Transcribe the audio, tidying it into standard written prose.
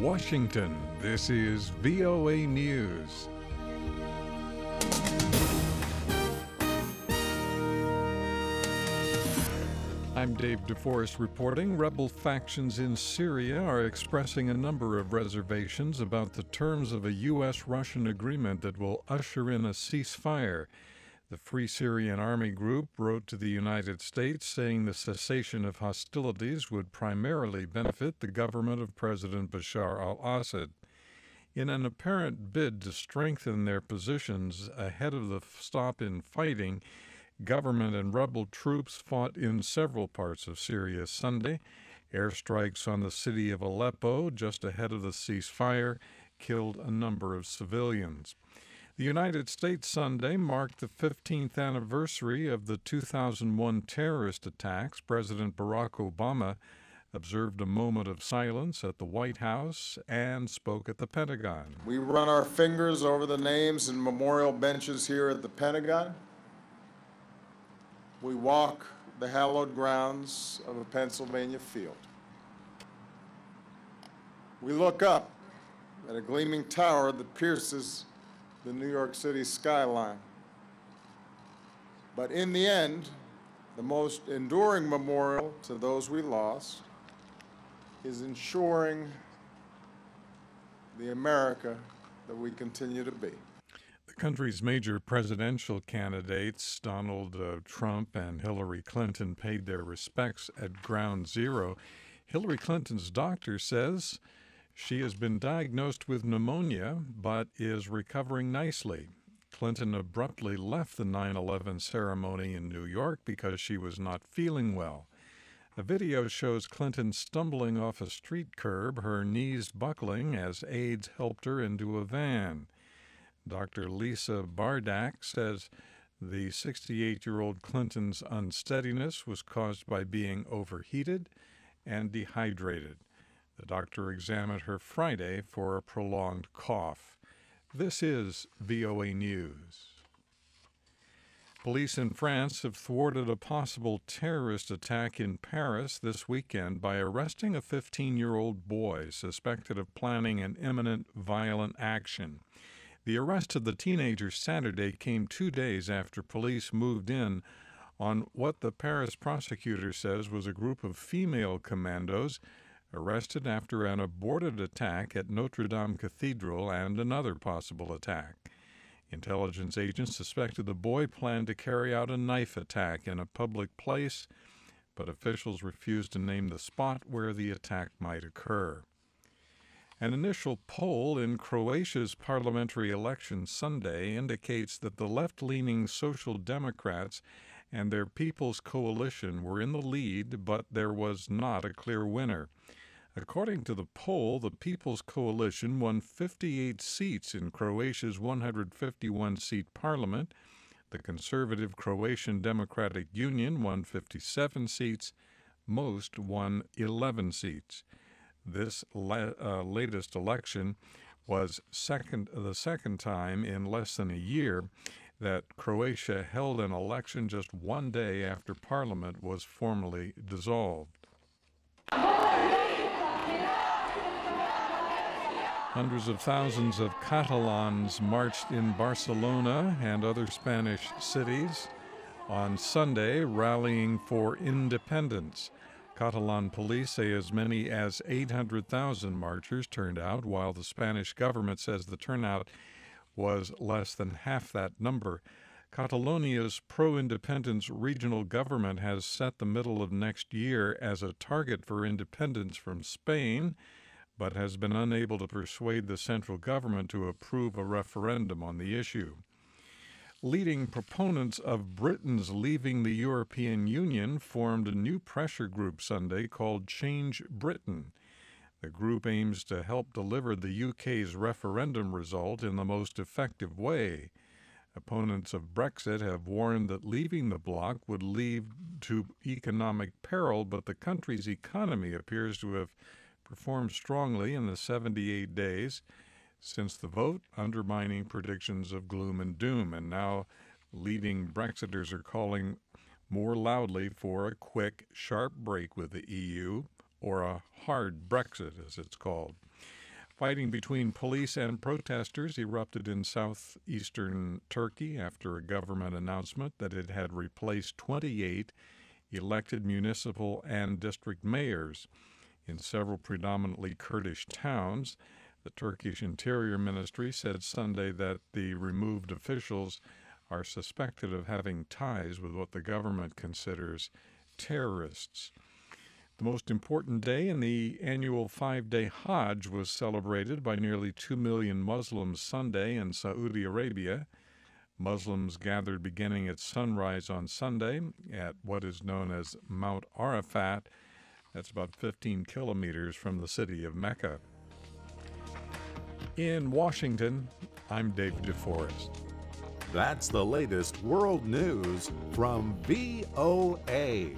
Washington, this is VOA News. I'm Dave DeForest reporting. Rebel factions in Syria are expressing a number of reservations about the terms of a U.S. Russian agreement that will usher in a ceasefire. The Free Syrian Army group wrote to the United States saying the cessation of hostilities would primarily benefit the government of President Bashar al-Assad. In an apparent bid to strengthen their positions ahead of the stop in fighting, government and rebel troops fought in several parts of Syria Sunday. Airstrikes on the city of Aleppo, just ahead of the ceasefire, killed a number of civilians. The United States Sunday marked the 15th anniversary of the 2001 terrorist attacks. President Barack Obama observed a moment of silence at the White House and spoke at the Pentagon. We run our fingers over the names and memorial benches here at the Pentagon. We walk the hallowed grounds of a Pennsylvania field. We look up at a gleaming tower that pierces the New York City skyline. But in the end, the most enduring memorial to those we lost is ensuring the America that we continue to be. The country's major presidential candidates, Donald Trump and Hillary Clinton, paid their respects at Ground Zero. Hillary Clinton's doctor says she has been diagnosed with pneumonia but is recovering nicely. Clinton abruptly left the 9/11 ceremony in New York because she was not feeling well. A video shows Clinton stumbling off a street curb, her knees buckling as aides helped her into a van. Dr. Lisa Bardak says the 68-year-old Clinton's unsteadiness was caused by being overheated and dehydrated. The doctor examined her Friday for a prolonged cough. This is VOA News. Police in France have thwarted a possible terrorist attack in Paris this weekend by arresting a 15-year-old boy suspected of planning an imminent violent action. The arrest of the teenager Saturday came 2 days after police moved in on what the Paris prosecutor says was a group of female commandos arrested after an aborted attack at Notre Dame Cathedral and another possible attack. Intelligence agents suspected the boy planned to carry out a knife attack in a public place, but officials refused to name the spot where the attack might occur. An initial poll in Croatia's parliamentary election Sunday indicates that the left-leaning Social Democrats and their People's Coalition were in the lead, but there was not a clear winner. According to the poll, the People's Coalition won 58 seats in Croatia's 151-seat parliament. The conservative Croatian Democratic Union won 57 seats. Most won 11 seats. This latest election was the second time in less than a year that Croatia held an election just 1 day after Parliament was formally dissolved. Hundreds of thousands of Catalans marched in Barcelona and other Spanish cities on Sunday, rallying for independence. Catalan police say as many as 800,000 marchers turned out, while the Spanish government says the turnout was less than half that number. Catalonia's pro-independence regional government has set the middle of next year as a target for independence from Spain, but has been unable to persuade the central government to approve a referendum on the issue. Leading proponents of Britain's leaving the European Union formed a new pressure group Sunday called Change Britain. The group aims to help deliver the UK's referendum result in the most effective way. Opponents of Brexit have warned that leaving the bloc would lead to economic peril, but the country's economy appears to have performed strongly in the 78 days since the vote, undermining predictions of gloom and doom. And now leading Brexiters are calling more loudly for a quick, sharp break with the EU, or a hard Brexit, as it's called. Fighting between police and protesters erupted in southeastern Turkey after a government announcement that it had replaced 28 elected municipal and district mayors in several predominantly Kurdish towns. The Turkish Interior Ministry said Sunday that the removed officials are suspected of having ties with what the government considers terrorists. The most important day in the annual 5-day Hajj was celebrated by nearly 2 million Muslims Sunday in Saudi Arabia. Muslims gathered beginning at sunrise on Sunday at what is known as Mount Arafat. That's about 15 kilometers from the city of Mecca. In Washington, I'm Dave DeForest. That's the latest world news from VOA.